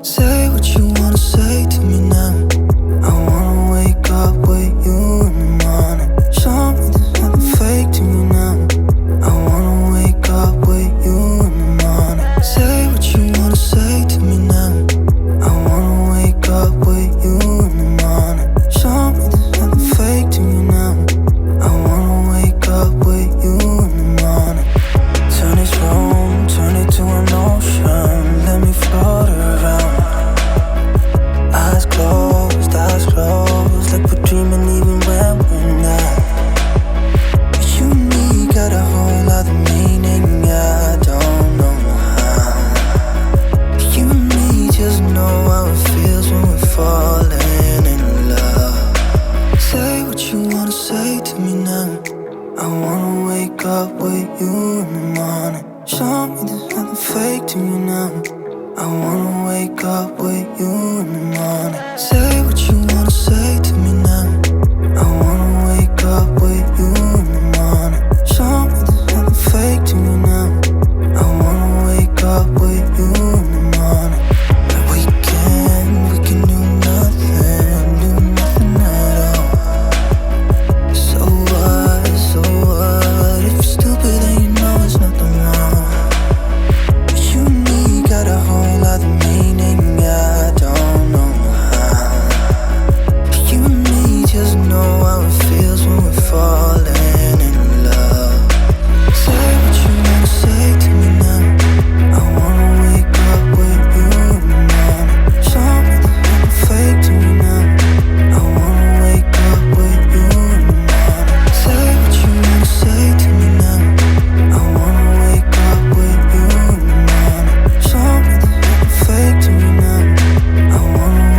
Say what you wanna say to me now. I wanna wake up with you in the morning. Show me there's nothing fake to me now. I wanna wake up with you in the morning. Say what you wanna say to me now. I wanna wake up with you in the morning. Show me there's nothing fake to me now. I wanna wake up with you in the morning. Turn this room, turn it to an ocean. Let me float around. Eyes closed, like we're dreaming even when we're not. You and me got a whole other meaning, I don't know how. You and me just know how it feels when we're falling in love. Say what you wanna say to me now. I wanna wake up with you in the morning. Show me there's nothing fake to me now. I wanna wake up with you in the morning. Say what you wanna say to me now. I wanna wake up with you in the morning. Show me there's nothing fake to me now. I wanna wake up with you in the morning. But we can do nothing at all. So what, if you're stupid then you know there's nothing wrong. You and me got a whole other meaning, I don't know how. You and me just know how it feels when we're falling in love. Say what you wanna say to me now. I wanna wake up with you in the morning. Show me there's nothing fake to me now. I wanna wake up with you in the morning. Say what you wanna say to me now. I wanna wake up with you in the morning. Show me there's nothing fake to me now. I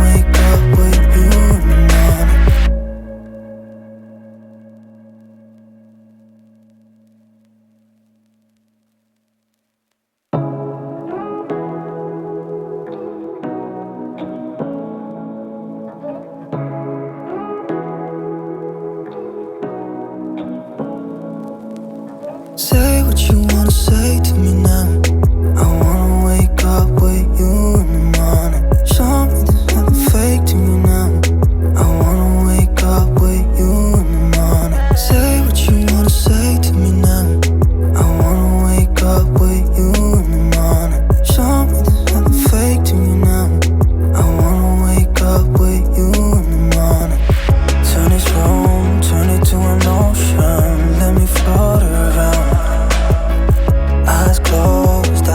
wanna wake up with you in the morning. Say what you wanna say to me now. I wanna wake up with you in the morning. Show me there's nothing fake to me now. I wanna wake up with you in the morning. Say what you wanna say to me now. I wanna wake up with you in the morning. Show me there's nothing fake to me now. I wanna wake up with you in the morning. Turn this room, turn it to an ocean. Let me float around. Eyes closed,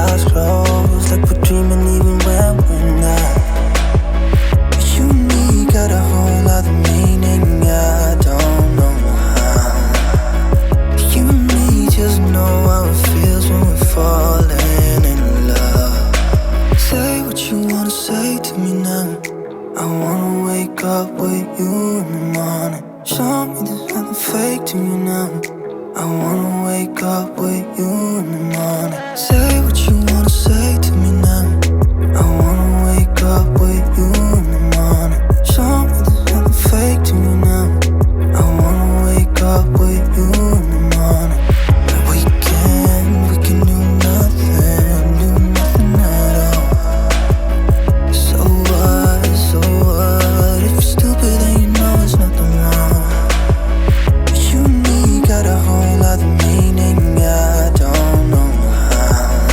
like we're dreaming even when we're not. You and me got a whole other meaning, I don't know how. You and me just know how it feels when we're falling in love. Say what you wanna say to me now. I wanna wake up with you in the morning. Show me there's nothing fake to me now. I wanna wake up with you in the morning. Say what you wanna say to me now. I wanna wake up with you in the morning. Show me there's nothing fake to me now. I wanna wake up with you in the morning. But we can do nothing at all. So what, if you're stupid then you know there's nothing wrong. You and me got a whole other meaning, I don't know how.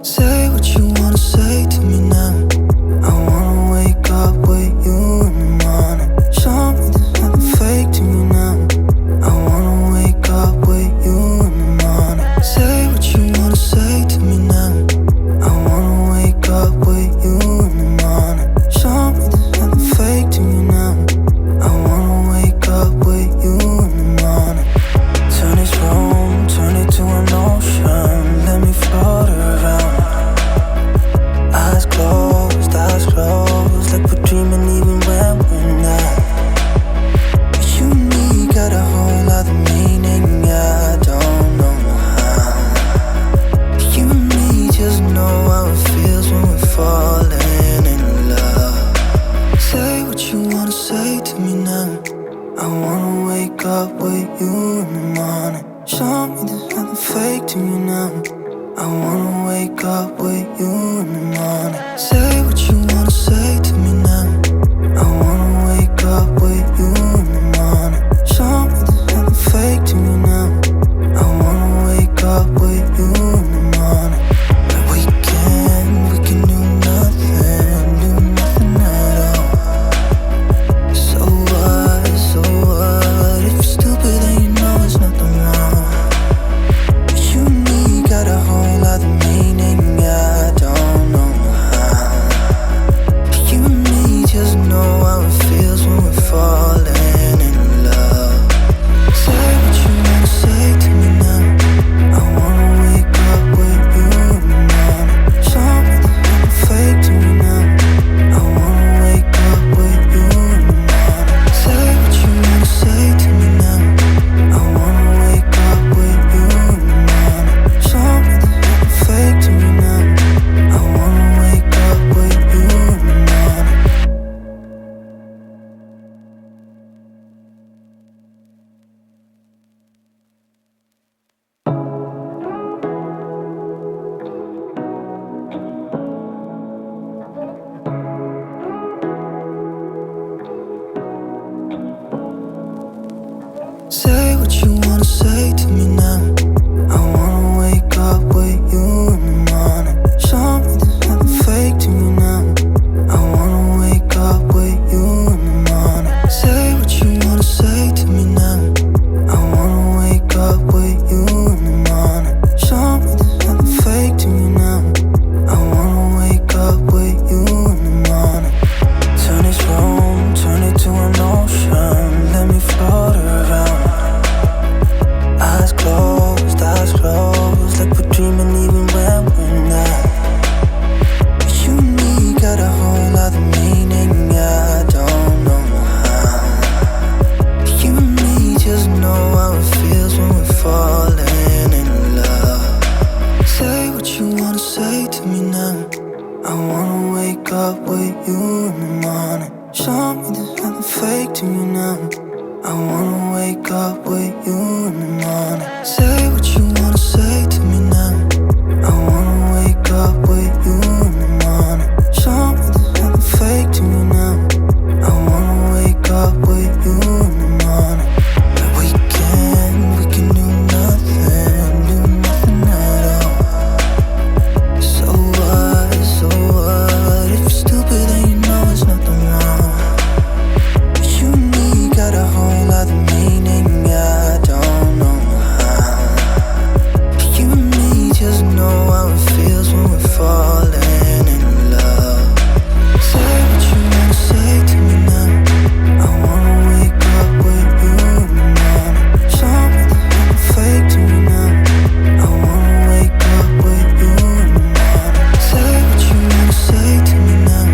Say what you wanna say to me now. I wanna wake up with you in the morning. Show me there's nothing fake to me now. I wanna wake up with you in the morning. Say what you wanna say to me now. I wanna wake up with you in the morning. Show me there's nothing fake to me now. I wanna wake up with you in the morning. Turn this room, turn it to an ocean. Let me float around. Eyes closed, like we're dreaming even when we're not. You and me got a whole other meaning, I don't know how. You and me just know how it feels when we're falling in love. Say what you wanna say to me now. I wanna wake up with you in the morning. Show me there's nothing fake to me now. I wanna wake up with you in the morning. Say what you wanna say to me now. I wanna wake up with you in the morning. Show me there's nothing fake to me now. I wanna wake up with you in the morning. We can do nothing at all. So what, if you're stupid then you know it's nothing wrong. You and me got a whole other meaning, I don't know how. You and me just know how it feels when we're falling in love. Say what you wanna say to me now. I wanna wake up with you in the morning. Show me there's nothing fake to me now. I wanna wake up with you in the morning. Say what you wanna say to me now. I wanna wake up with you in the morning. Show me there's nothing fake to me now. I wanna wake up with you in the morning. Say what you wanna say to me now. I wanna wake up with you in the morning. Show me there's nothing fake to me now. I wanna wake up with you in the morning. Say what you wanna say to me now. I wanna wake up with you in the morning. Show me there's nothing fake to me now. I wanna wake up with you in the morning. Turn this room, turn it to an ocean. Let me float around. Eyes closed, like we're dreaming even when we're not. You and me got a whole other meaning, I don't know how. You and me just know how it feels when we're falling in love. Say what you wanna say to me now. I wanna wake up with you in the morning. Show me there's nothing fake to me now. I wanna wake up with you in the morning. Say what you wanna say to me now. I wanna wake up with you in the morning. Show me there's nothing fake to me now. I wanna wake up with you in the morning. We can do nothing at all. So what, if you're stupid then you know it's nothing wrong. You and me got a whole other meaning, I don't know how. You and me just know how it feels when we're falling in love. Say what you wanna say to me now. I wanna wake up with you in the morning. Show me there's nothing fake to me now. I wanna wake up with you in the morning. Say what you wanna say to me now.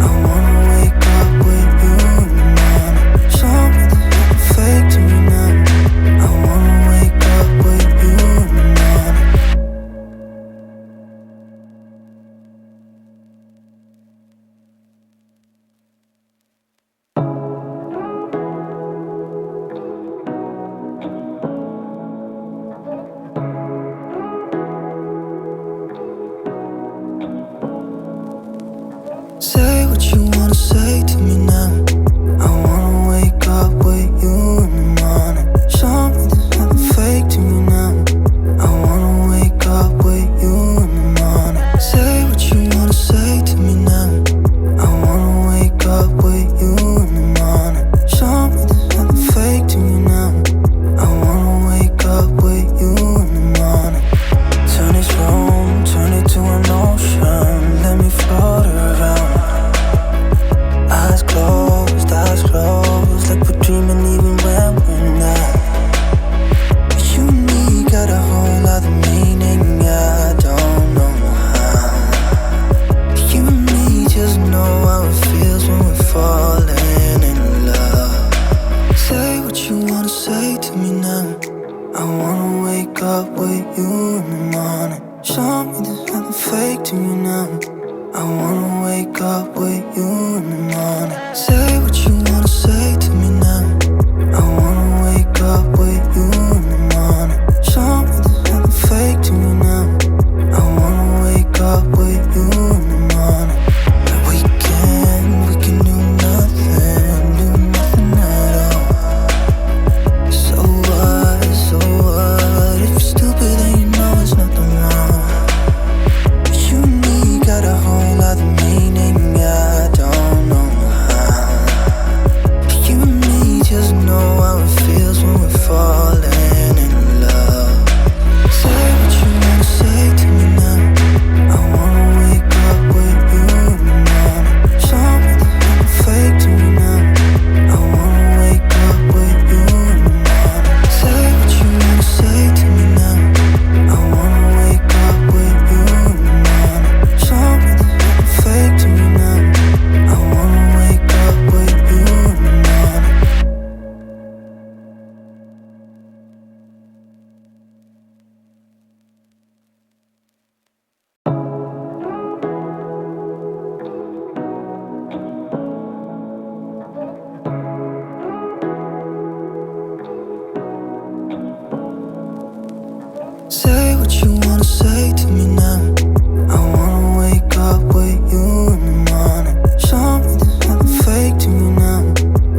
I wanna wake up with you in the morning. Show me there's nothing fake to me now. I wanna wake up with you in the morning. Say what you wanna say to me now. I wanna wake up with you in the morning. Show me there's nothing fake to me now. I wanna wake up with you in the morning. wake up with you in the morning. Show me there's nothing fake to me now. I wanna wake up with you in the morning. Say what you wanna say to me now. I wanna wake up with you in the morning. Show me there's nothing fake to me now. I wanna wake up with you in the morning. And we can do nothing at all. So what? If you're stupid then you know it's nothing wrong. But you and me got a whole lot of meaning, I don't know how. But you and me just know how it feels when we're falling in love. Say what you wanna say to me now. I wanna wake up with you in the morning. Show me there's nothing fake to me now. I wanna wake up with you in the morning. Say what you wanna say to me now. I wanna wake up with you in the morning. Show me there's nothing fake to me now. I wanna wake up with you in the morning. Say what you wanna say to me now. I wanna wake up with you in the morning. Show me there's nothing fake to me now.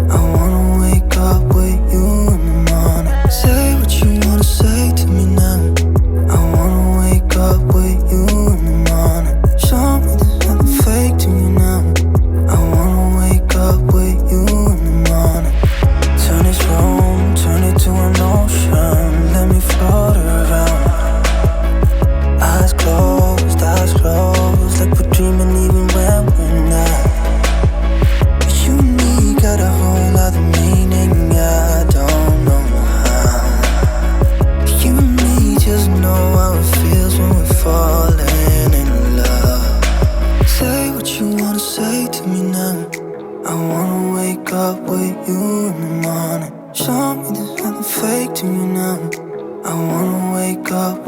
I wanna wake up with you in the morning. Say what you wanna say to me now. I wanna wake up with you in the morning. Show me there's nothing fake to me now. I wanna wake up with you in the morning. Turn this room, turn it to an ocean. Let me float around. Eyes closed, like we're dreaming even when we're not. But you and me got a whole other meaning, I don't know how. But you and me just know how it feels when we're falling in love. Say what you wanna say to me now. I wanna wake up with you in the morning. Show me there's nothing fake to me now. I wanna wake up